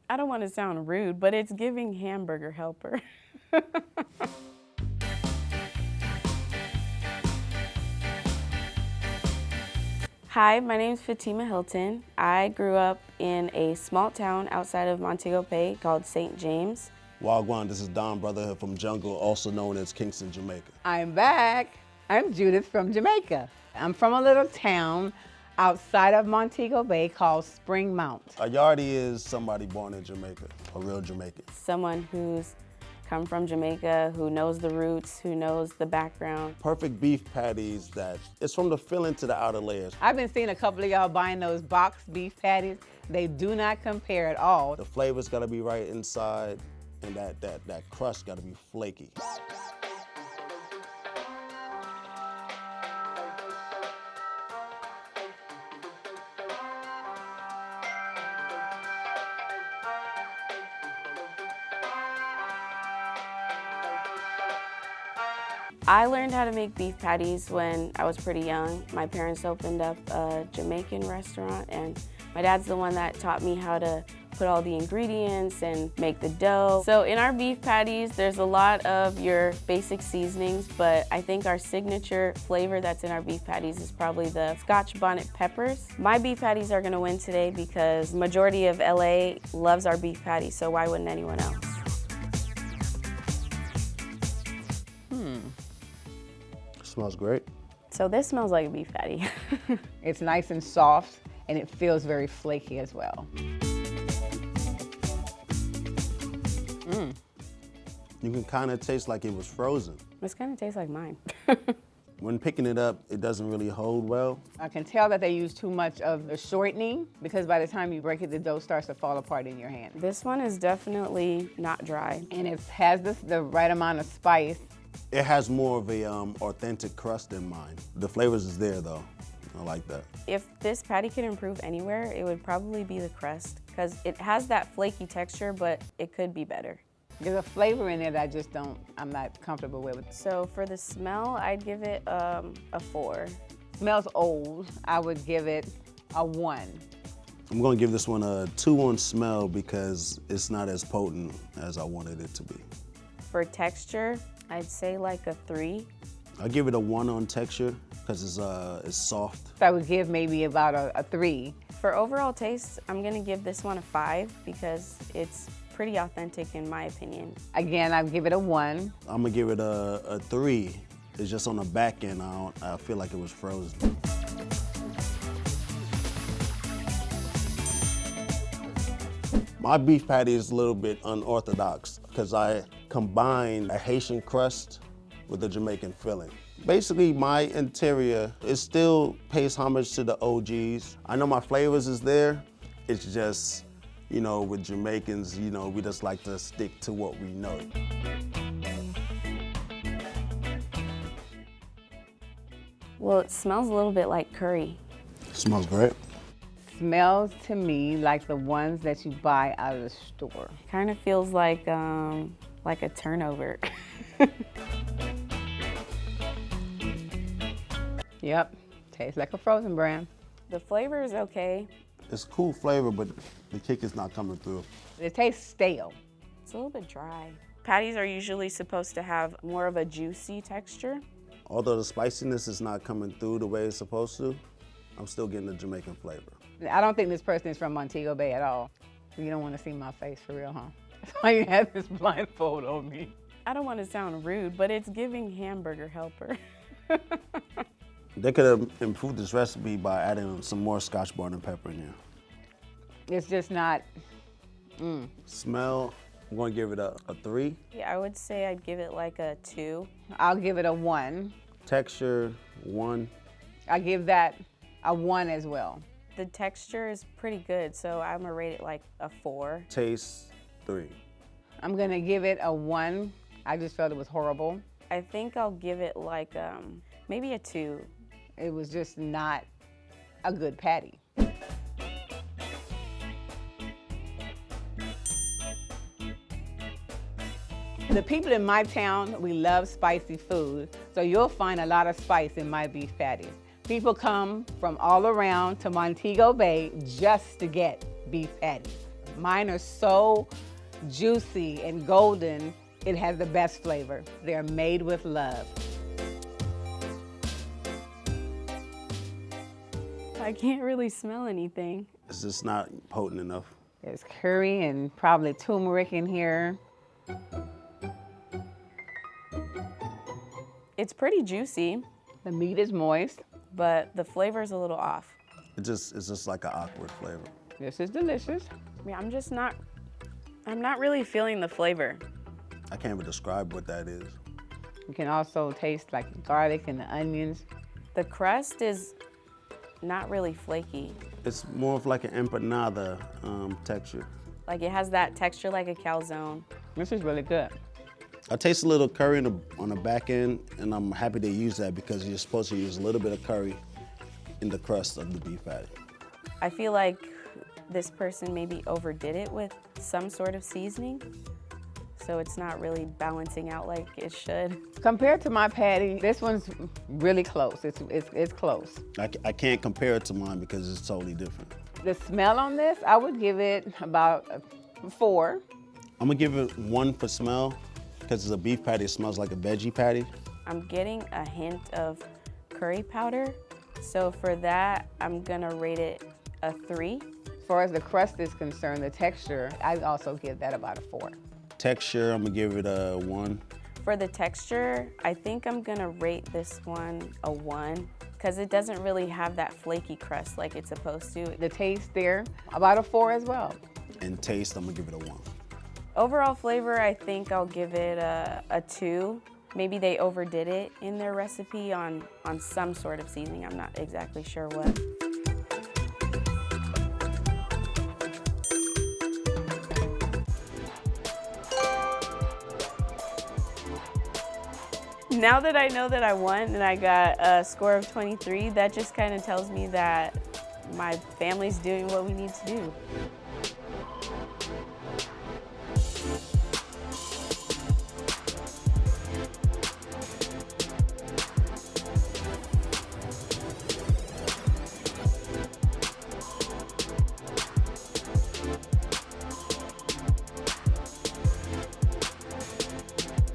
I don't want to sound rude, but it's giving hamburger helper. Hi, my name is Fatima Hilton. I grew up in a small town outside of Montego Bay called St. James. Wagwan, this is Don Brotherhood from Jungle, also known as Kingston, Jamaica. I'm back. I'm Judith from Jamaica. I'm from a little town outside of Montego Bay called Spring Mount. A yardie is somebody born in Jamaica, a real Jamaican. Someone who's come from Jamaica, who knows the roots, who knows the background. Perfect beef patties that, it's from the filling to the outer layers. I've been seeing a couple of y'all buying those boxed beef patties. They do not compare at all. The flavor's gotta be right inside, and that crust gotta be flaky. I learned how to make beef patties when I was pretty young. My parents opened up a Jamaican restaurant, and my dad's the one that taught me how to put all the ingredients and make the dough. So in our beef patties, there's a lot of your basic seasonings, but I think our signature flavor that's in our beef patties is probably the Scotch bonnet peppers. My beef patties are gonna win today because the majority of LA loves our beef patties, so why wouldn't anyone else? Smells great. So this smells like a beef patty. It's nice and soft, and it feels very flaky as well. You can kind of taste like it was frozen. This kind of tastes like mine. When picking it up, it doesn't really hold well. I can tell that they use too much of the shortening because by the time you break it, the dough starts to fall apart in your hand. This one is definitely not dry. And it has the right amount of spice. It has more of a authentic crust than mine. The flavors is there though. I like that. If this patty could improve anywhere, it would probably be the crust because it has that flaky texture, but it could be better. There's a flavor in it I'm not comfortable with. So for the smell, I'd give it a 4. Smells old. I would give it a 1. I'm gonna give this one a 2 on smell because it's not as potent as I wanted it to be. For texture, I'd say like a 3. I'll give it a 1 on texture because it's soft. I would give maybe about a 3. For overall taste, I'm gonna give this one a 5 because it's pretty authentic in my opinion. Again, I'd give it a 1. I'm gonna give it a 3. It's just on the back end, I feel like it was frozen. My beef patty is a little bit unorthodox because I combine a Haitian crust with a Jamaican filling. Basically, my interior, it still pays homage to the OGs. I know my flavors is there. It's just, you know, with Jamaicans, you know, we just like to stick to what we know. Well, it smells a little bit like curry. Smells great. Smells to me like the ones that you buy out of the store. Kind of feels like a turnover. Yep, tastes like a frozen brand. The flavor is okay. It's cool flavor, but the kick is not coming through. It tastes stale. It's a little bit dry. Patties are usually supposed to have more of a juicy texture. Although the spiciness is not coming through the way it's supposed to, I'm still getting the Jamaican flavor. I don't think this person is from Montego Bay at all. You don't want to see my face for real, huh? That's why you have this blindfold on me. I don't want to sound rude, but it's giving hamburger helper. They could have improved this recipe by adding some more Scotch bonnet pepper in here. It's just not, Smell, I'm gonna give it a 3. Yeah, I would say I'd give it like a 2. I'll give it a 1. Texture, 1. I give that a 1 as well. The texture is pretty good, so I'm gonna rate it like a 4. Taste, 3. I'm gonna give it a 1. I just felt it was horrible. I think I'll give it like maybe a 2. It was just not a good patty. The people in my town, we love spicy food, so you'll find a lot of spice in my beef patties. People come from all around to Montego Bay just to get beef patties. Mine are so juicy and golden, it has the best flavor. They're made with love. I can't really smell anything. It's just not potent enough. There's curry and probably turmeric in here. It's pretty juicy, The meat is moist. but the flavor's a little off. It's just like an awkward flavor. This is delicious. Yeah, I'm not really feeling the flavor. I can't even describe what that is. You can also taste like the garlic and the onions. The crust is not really flaky. It's more of like an empanada texture. Like it has that texture like a calzone. This is really good. I taste a little curry on the back end, and I'm happy they use that because you're supposed to use a little bit of curry in the crust of the beef patty. I feel like this person maybe overdid it with some sort of seasoning, so it's not really balancing out like it should. Compared to my patty, this one's really close. It's close. I can't compare it to mine because it's totally different. The smell on this, I would give it about a 4. I'm gonna give it 1 for smell because it's a beef patty. It smells like a veggie patty. I'm getting a hint of curry powder, so for that, I'm gonna rate it a 3. As far as the crust is concerned, the texture, I also give that about a 4. Texture, I'm gonna give it a 1. For the texture, I think I'm gonna rate this one a 1 because it doesn't really have that flaky crust like it's supposed to. The taste there, about a 4 as well. And taste, I'm gonna give it a 1. Overall flavor, I think I'll give it a 2. Maybe they overdid it in their recipe on some sort of seasoning. I'm not exactly sure what. Now that I know that I won and I got a score of 23, that just kind of tells me that my family's doing what we need to do.